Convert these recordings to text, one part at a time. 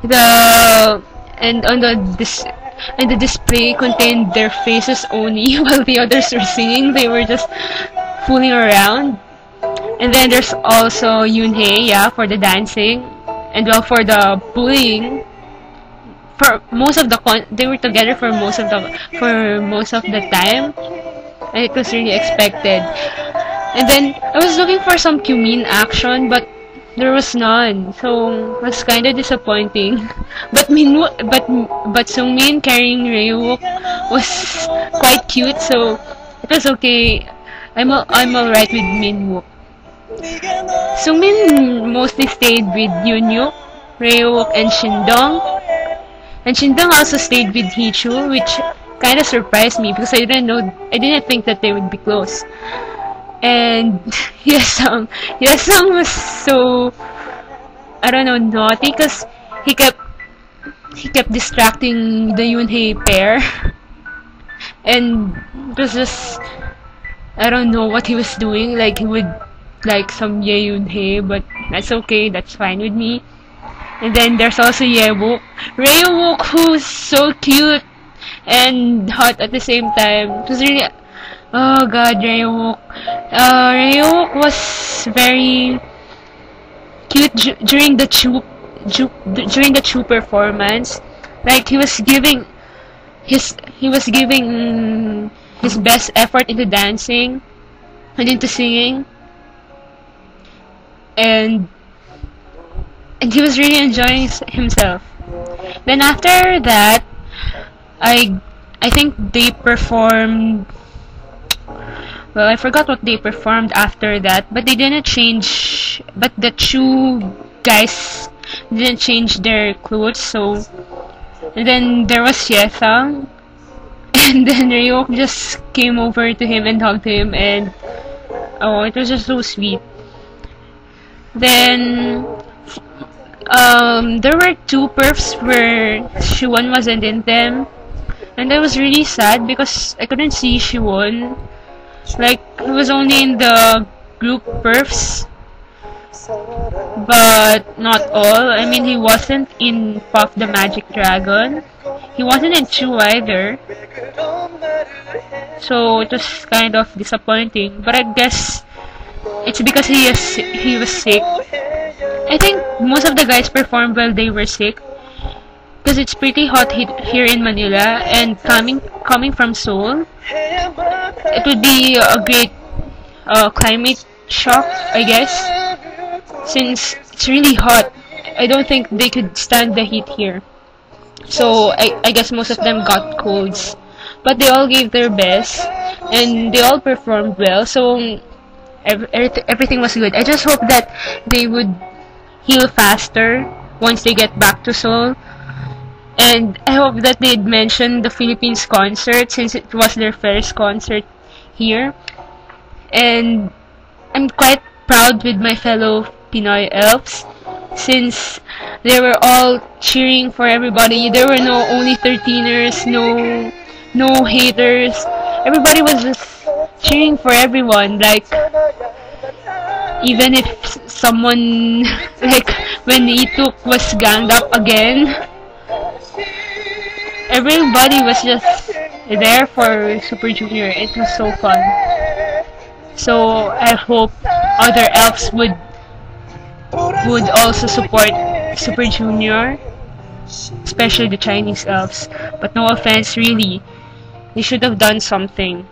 The and on the dis and the display contained their faces only while the others were singing. They were just fooling around. And then there's also Yoonhae, yeah, for the dancing, and well for the bullying. For most of the they were together for most of the time, and it was really expected. And then I was looking for some KyuMin action, but there was none, so it was kind of disappointing. But Sungmin carrying YEWOOK was quite cute, so it was okay. I'm alright with Minwook. Sungmin mostly stayed with Yoonhyuk, YEWOOK, and Shindong. And Shindong also stayed with Hichu, which kind of surprised me because I didn't think that they would be close. And Yesung was so, I don't know, naughty because he kept distracting the Yoonhae pair, and it was just, I don't know what he was doing. Like he would like some Yoonhae, but that's okay, that's fine with me. And then there's also YEWOOK, who's so cute and hot at the same time. It was really, oh god, YEWOOK. YEWOOK was very cute during the Chu performance. Like he was giving his best effort into dancing and into singing, and he was really enjoying himself. Then after that, I think they performed. Well, I forgot what they performed after that, but they didn't change. But the Chu guys didn't change their clothes, so. And then there was Yesung, and then Ryuk just came over to him and hugged him, and oh, it was just so sweet. Then there were two perfs where Shiwon wasn't in them, and I was really sad because I couldn't see Shiwon. Like, he was only in the group perfs, but not all. I mean, he wasn't in Puff the Magic Dragon. He wasn't in Chu either. So it was kind of disappointing. But I guess it's because he was sick. I think most of the guys performed while they were sick, because it's pretty hot here in Manila, and coming from Seoul, it would be a great climate shock, I guess, since it's really hot. I don't think they could stand the heat here, so I guess most of them got colds, but they all gave their best and they all performed well, so everything was good. I just hope that they would heal faster once they get back to Seoul. And I hope that they'd mention the Philippines concert, since it was their first concert here. And I'm quite proud with my fellow pinoyELFs, since they were all cheering for everybody. There were no only 13ers, no haters. Everybody was just cheering for everyone. Like, even if someone, like when Ituk was ganged up again, everybody was just there for Super Junior. It was so fun. So I hope other elves would also support Super Junior, especially the Chinese elves. But no offense, really, they should have done something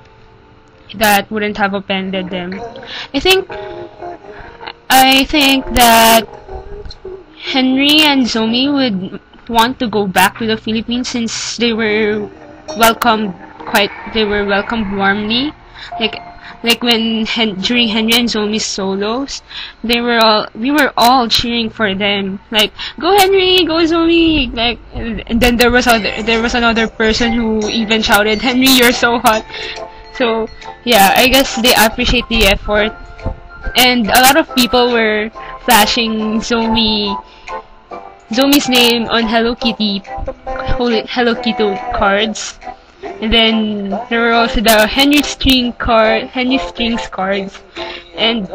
that wouldn't have offended them. I think that Henry and Zomi would want to go back to the Philippines, since they were welcomed warmly. Like when during Henry and Zomi's solos, we were all cheering for them. Like, go Henry, go Zomi. Like, and then there was another person who even shouted, Henry, you're so hot. So yeah, I guess they appreciate the effort, and a lot of people were flashing Zomi's name on Hello Kitty cards. And then there were also the Henry Strings cards. And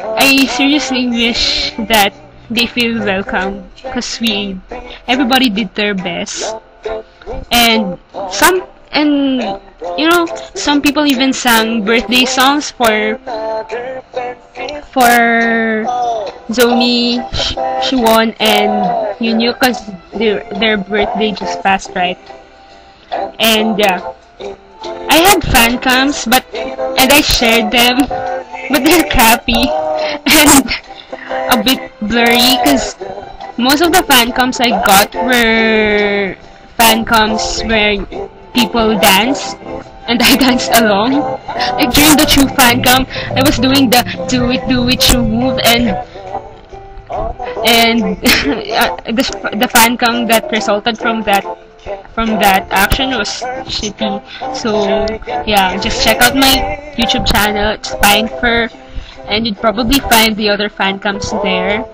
I seriously wish that they feel welcome because everybody did their best, and some people even sang birthday songs for Zomi, Shiwon, and Yunyu because their birthday just passed, right? And I had fan cams, and I shared them, but they're crappy and a bit blurry because most of the fan cams I got were fan cams where people dance, and I danced along. Like during the true fan cam, I was doing the do it true move, and the fan cam that resulted from that action was shitty. So yeah, just check out my YouTube channel. It's Fine Fur, and you'd probably find the other fan cams there.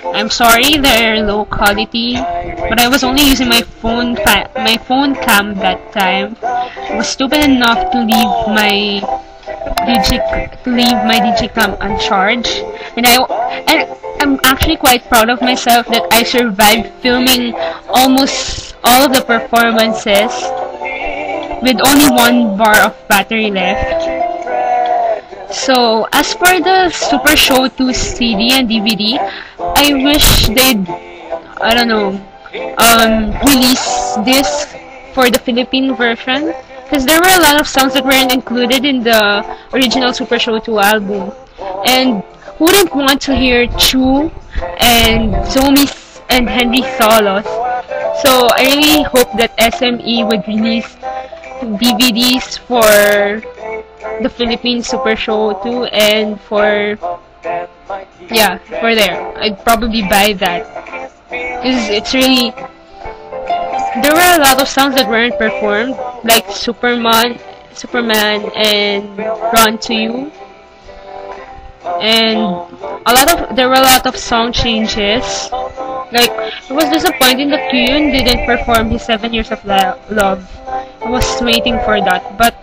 I'm sorry they're low quality, but I was only using my phone cam that time. I was stupid enough to leave my digicam uncharged, and I'm actually quite proud of myself that I survived filming almost all of the performances with only 1 bar of battery left. So, as for the Super Show 2 CD and DVD, I wish they'd, release this for the Philippine version, because there were a lot of songs that weren't included in the original Super Show 2 album. And who wouldn't want to hear Chu and Zomi and Henry solos? So, I really hope that SME would release DVDs for the Philippine Super Show 2 and for there. I'd probably buy that. Because it's really... There were a lot of songs that weren't performed, like Superman and Run to You. And there were a lot of song changes. Like, it was disappointing that KyuMin didn't perform his 7 Years of Love. I was waiting for that, but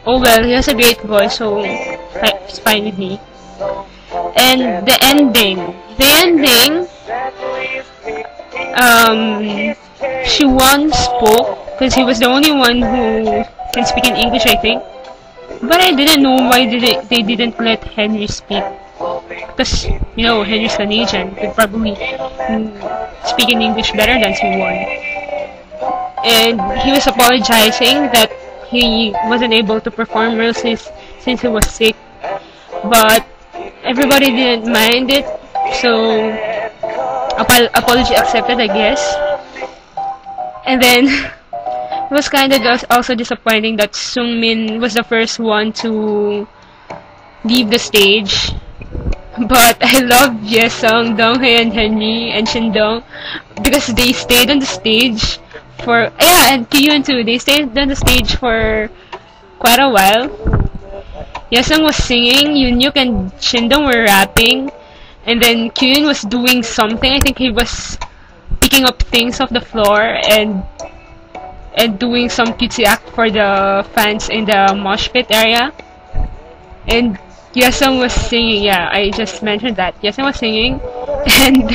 oh well, he has a great voice, so it's fine with me. And the ending, Shiwon spoke because he was the only one who can speak in English, I think. But I didn't know why they didn't let Henry speak. Because, Henry's Canadian. He could probably speak in English better than Shiwon. And he was apologizing that he wasn't able to perform well since he was sick. But everybody didn't mind it. So, apology accepted, I guess. And then, it was kind of also disappointing that Sungmin was the first one to leave the stage. But I love Yesung, Donghae, and Henry, and Shindong because they stayed on the stage for... and KyuMin too. They stayed on the stage for quite a while. Yesung was singing, Yunyu and Shindong were rapping, and then KyuMin was doing something. I think he was picking up things off the floor and doing some cutesy act for the fans in the mosh pit area. And Yesung was singing, I just mentioned that. Yesung was singing, and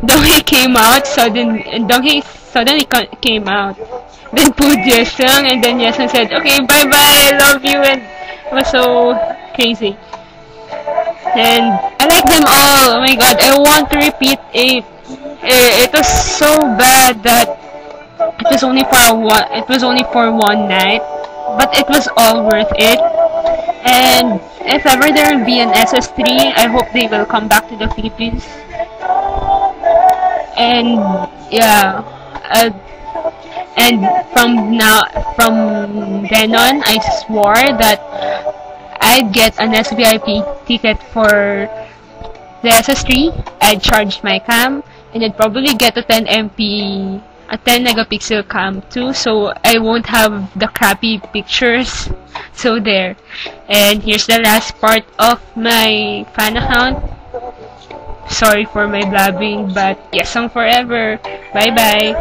Donghae came out, Donghae suddenly came out. Then pulled Yesung, and then Yesung said, "Okay, bye-bye, I love you," and it was so crazy. And I like them all, oh my god, I want to repeat it. It was so bad that it was only for one night, but it was all worth it. And if ever there will be an SS3, I hope they will come back to the Philippines. And and from then on, I swore that I'd get an SVIP ticket for the SS3. I'd charge my cam, and I'd probably get a 10 megapixel cam too, so I won't have the crappy pictures. So there. And here's the last part of my fan account. Sorry for my blabbing, but Yesung forever. Bye bye.